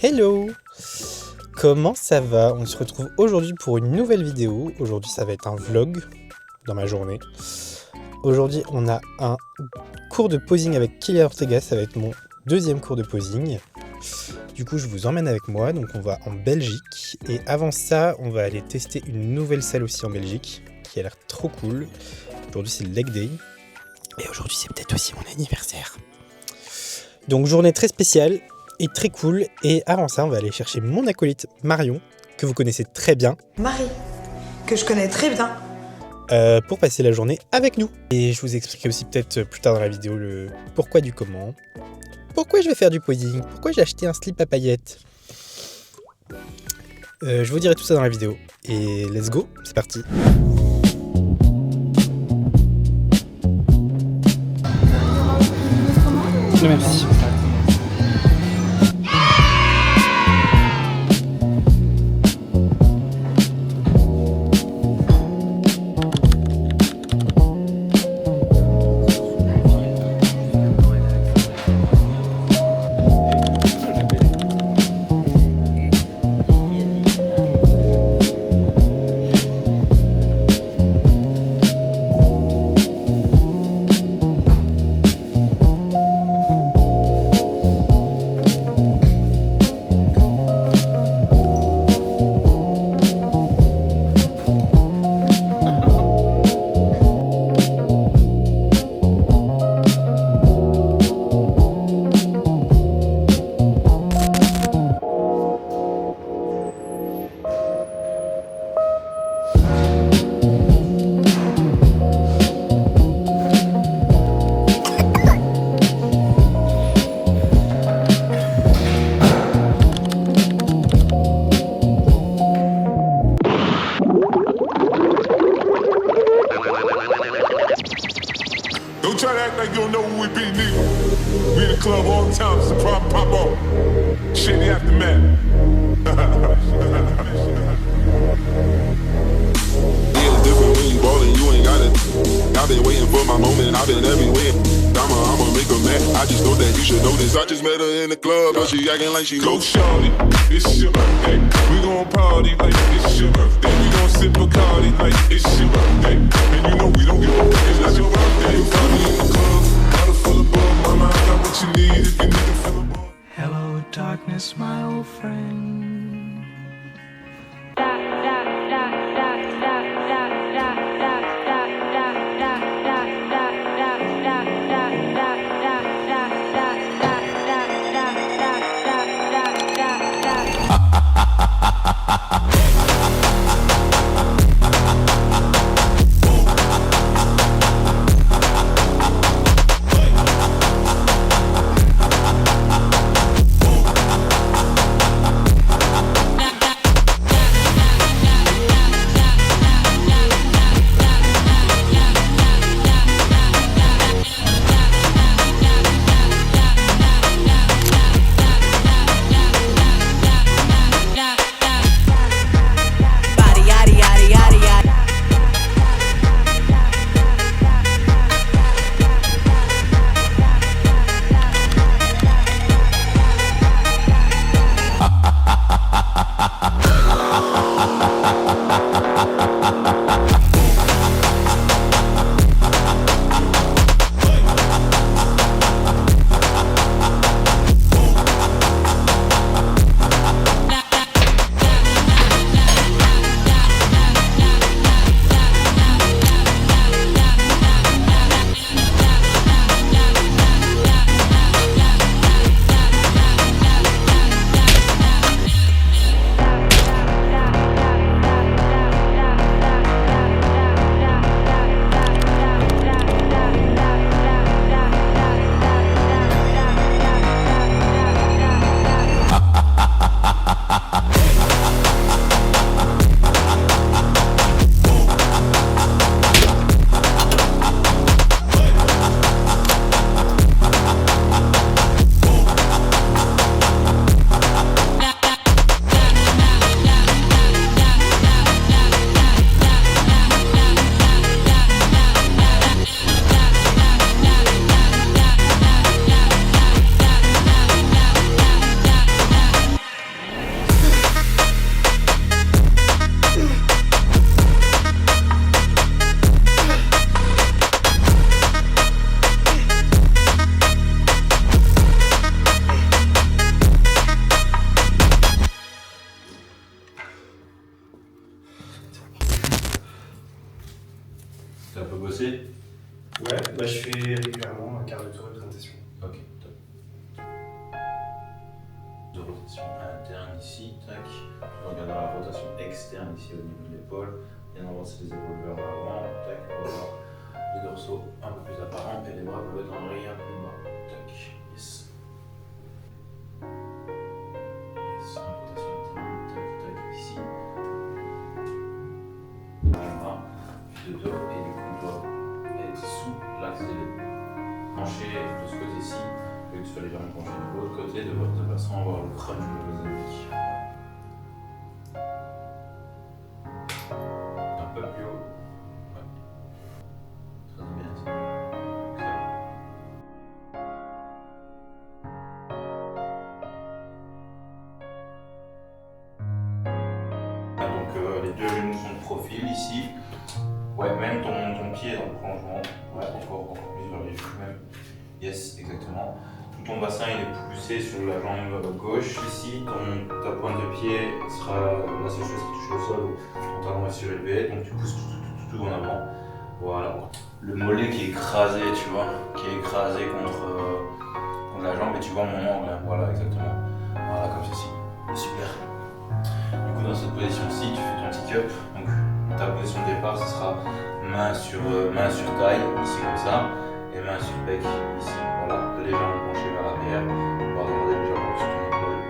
Hello! Comment ça va? On se retrouve aujourd'hui pour une nouvelle vidéo. Aujourd'hui ça va être un vlog dans ma journée. Aujourd'hui on a un cours de posing avec Kylian Ortega, ça va être mon deuxième cours de posing. Du coup je vous emmène avec moi, donc on va en Belgique. Et avant ça on va aller tester une nouvelle salle aussi en Belgique, qui a l'air trop cool. Aujourd'hui c'est le Leg Day. Et aujourd'hui c'est peut-être aussi mon anniversaire. Donc journée très spéciale et très cool. Et avant ça on va aller chercher mon acolyte Marion, que vous connaissez très bien. Marie, que je connais très bien. Pour passer la journée avec nous. Et je vous expliquerai aussi peut-être plus tard dans la vidéo le pourquoi du comment. Pourquoi je vais faire du posing, pourquoi j'ai acheté un slip à paillettes. Je vous dirai tout ça dans la vidéo. Et let's go, c'est parti. Merci. Don't try to act like you don't know who we be, nigga. We in the club all the time, so pop off. Shit the aftermath. Yeah, it's different when you ballin', you ain't got it. I've been waiting for my moment, I've been everywhere. I'ma make her mad, I just know that you should know this. I just met her in the club, but she acting like she Go shorty, it's your birthday. We gon' party like it's your birthday. We gon' sip Bacardi like it's your birthday. And you know we don't give a fuck, it's not your birthday. You find me in the club, bottle full of bug. Mama, I got what you need if you need to fill a bug. Hello, darkness, my old friend. bosser? Ouais, bah je fais régulièrement un quart de tour de présentation. Ok, top. De rotation interne ici, tac. Je regarde la rotation externe ici au niveau de l'épaule. Bien avancer les épaules vers l'avant, tac. On va voir les dorsaux un peu plus apparents et les bras peuvent être en arrière plus bas. Tac, yes. Yes, rotation interne, tac, tac, ici. Voilà, puis de dos et du coup on doit être sous l'axe des l'épaule. Pencher de ce côté-ci, et que tu sois légèrement penché de l'autre côté, de façon à avoir le crunch de l'oblique. Un peu plus haut. Ouais. Très bien ça. Très bien. Donc les deux genoux sont de profil ici. Ouais, même ton pied est dans le prolongement. Ouais, encore plus vers les genoux même. Yes, exactement. Tout ton bassin il est poussé sur la jambe gauche ici. Ta pointe de pied sera la seule chose qui touche au sol où ton talon est surélevé. Donc tu pousses tout en avant. Voilà. Le mollet qui est écrasé, tu vois, qui est écrasé contre la jambe et tu vois mon angle. Hein. Voilà, exactement. Voilà, comme ceci. Super. Du coup, dans cette position-ci, tu fais ton tick-up. Donc ta position de départ, ce sera main sur taille, ici comme ça. Et main sur bec, ici, voilà, légèrement penché vers l'arrière, on va regarder légèrement sur ton épaule,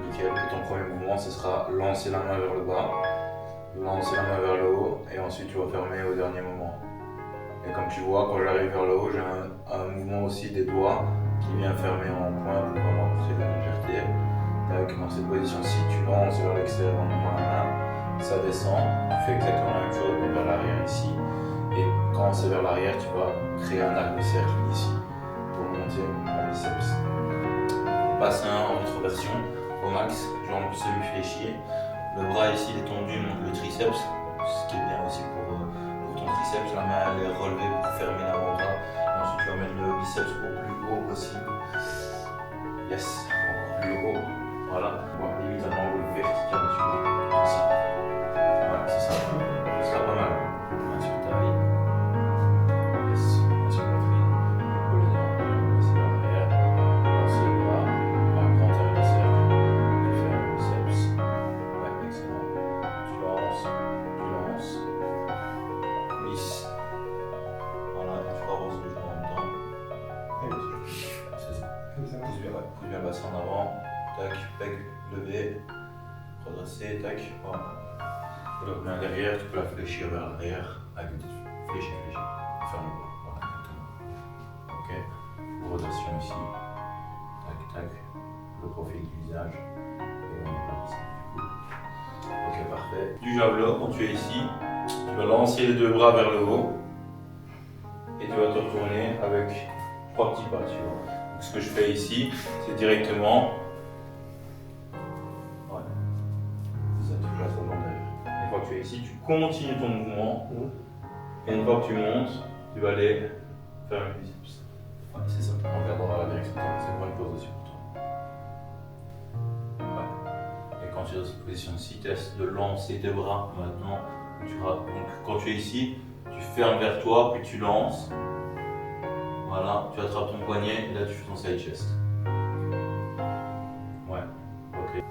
nickel. Et ton premier mouvement, ce sera lancer la main vers le bas, lancer la main vers le haut, et ensuite tu vas fermer au dernier moment. Et comme tu vois, quand j'arrive vers le haut, j'ai un mouvement aussi des doigts qui vient fermer en point pour vraiment apporter de la légèreté. Dans cette position-ci, tu lances vers l'extérieur en levant la main, ça descend, tu fais exactement la même chose, mais vers l'arrière ici. Et quand c'est vers l'arrière, tu vas créer un arc de cercle ici pour monter mon biceps. Bassin en rétroversion au max, jambes semi-fléchies. Le bras ici il est tendu, monte le triceps, ce qui est bien aussi pour ton triceps. La main elle est relevée pour fermer l'avant-bras. Et ensuite tu vas mettre le biceps au plus haut possible. Yes, encore plus haut. Voilà, limite un angle vertical tu vois. Ici. Voilà, c'est ça. Ce sera pas mal. Main sur taille. Yes, main sur poitrine. Épaule énorme, passer vers l'arrière. Lancer le bras. Grand arrêt de cercle. Tu fermes le biceps. Ouais, excellent. Tu lances. Glisse. Voilà, et tu avances le genou en même temps. C'est ça. Pousse bien le bassin en avant. Tac, bec levé. Redresser, tac. Voilà. Et l'autre main derrière, tu peux la fléchir vers l'arrière avec une petite fléchir. Ferme le bras. Voilà, exactement. Ok. Rotation ici. Tac, tac. Le profil du visage. Et on est parti. Ok, parfait. Du javelot, quand tu es ici, tu vas lancer les deux bras vers le haut. Et tu vas te retourner avec 3 petits pas, tu vois. Donc, ce que je fais ici, c'est directement. Ouais. Ça touche la jambe derrière. Une fois que tu es ici, tu continues ton mouvement. Et une fois que tu montes, tu vas aller faire un biceps. Ouais, c'est ça. En regardant dans la direction. C'est une bonne pose aussi pour toi. Ouais. Et quand tu es dans cette position-ci, teste de lancer tes bras maintenant. Donc, quand tu es ici, tu fermes vers toi, puis tu lances. Voilà, tu attrapes ton poignet et là tu fais ton side chest. Ouais, ok.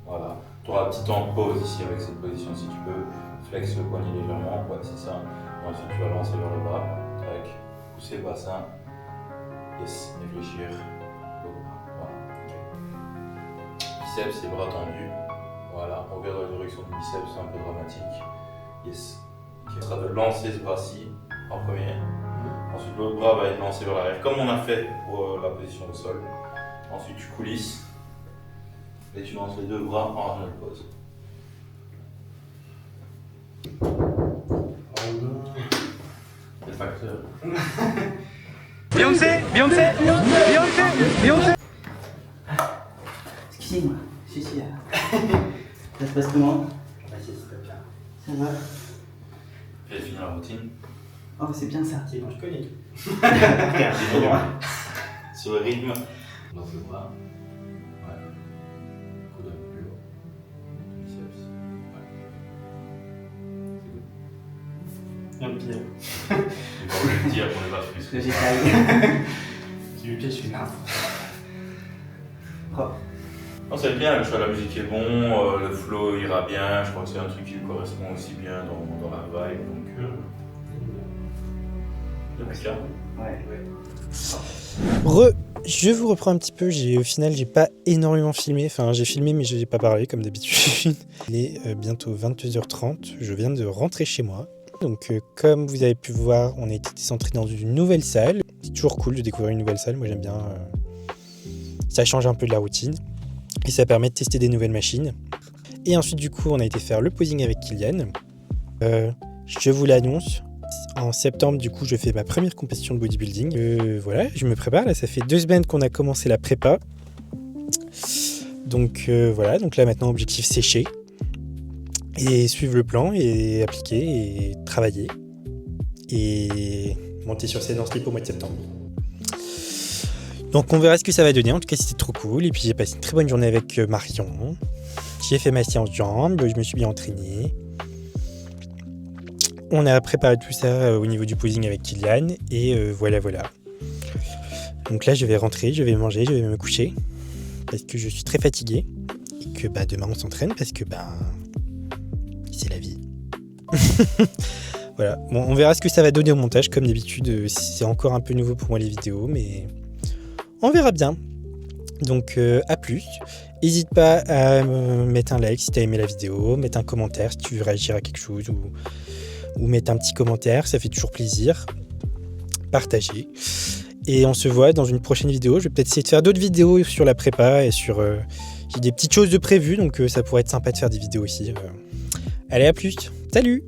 Voilà, tu auras un petit temps de pause ici avec cette position si tu peux. Flex le poignet légèrement, ouais, c'est ça. Et ensuite tu vas lancer vers le bas, tac, pousser le bassin. Yes, réfléchir. Voilà, ok. Biceps et bras tendus. Voilà, on regarde dans la direction du biceps, c'est un peu dramatique. Yes. Qui sera de lancer ce bras-ci en premier. Ensuite, l'autre bras va être lancé vers l'arrière, comme on a fait pour la position au sol. Ensuite, tu coulisses et tu lances les deux bras en Arnold pose. Le facteur. Beyoncé. Excusez-moi, je suis là. Ça se passe comment? Vas-y, c'est pas bien. Ça va? J'ai fini la routine. Oh, c'est bien ça. C'est bon, je connais. Sur le rythme. Lance le bras. Ouais. Coude un peu plus haut. Biceps. Ouais. Un pire. C'est pas le dire qu'on n'est pas frustré. J'ai taillé. J'ai eu le pied, je suis mince. Oh. Non, c'est bien, le choix de la musique est bon, le flow ira bien, je crois que c'est un truc qui lui correspond aussi bien dans la vibe, donc impeccable. Ouais. Je vous reprends un petit peu, au final j'ai pas énormément filmé, enfin j'ai filmé mais je n'ai pas parlé comme d'habitude. Il est bientôt 22h30, je viens de rentrer chez moi. Donc comme vous avez pu voir, on a été décentré dans une nouvelle salle. C'est toujours cool de découvrir une nouvelle salle, moi j'aime bien, ça change un peu de la routine. Et ça permet de tester des nouvelles machines. Et ensuite du coup on a été faire le posing avec Kylian. Je vous l'annonce. En septembre, du coup, je fais ma première compétition de bodybuilding. Voilà, je me prépare. Là, ça fait 2 semaines qu'on a commencé la prépa. Donc voilà, donc là maintenant, objectif sécher. Et suivre le plan et appliquer et travailler. Et monter sur scène en slip au mois de septembre. Donc on verra ce que ça va donner. En tout cas, c'était trop cool. Et puis j'ai passé une très bonne journée avec Marion. J'ai fait ma séance jambes, je me suis bien entraîné. On a préparé tout ça au niveau du posing avec Kylian et voilà. Donc là je vais rentrer, je vais manger, je vais me coucher parce que je suis très fatigué et que demain on s'entraîne parce que c'est la vie. Voilà, bon, on verra ce que ça va donner au montage comme d'habitude, c'est encore un peu nouveau pour moi les vidéos mais on verra bien. Donc à plus. N'hésite pas à mettre un like si tu as aimé la vidéo, mettre un commentaire si tu veux réagir à quelque chose ou mettre un petit commentaire, ça fait toujours plaisir. Partagez. Et on se voit dans une prochaine vidéo. Je vais peut-être essayer de faire d'autres vidéos sur la prépa et sur... j'ai des petites choses de prévues, donc ça pourrait être sympa de faire des vidéos aussi. Allez, à plus. Salut!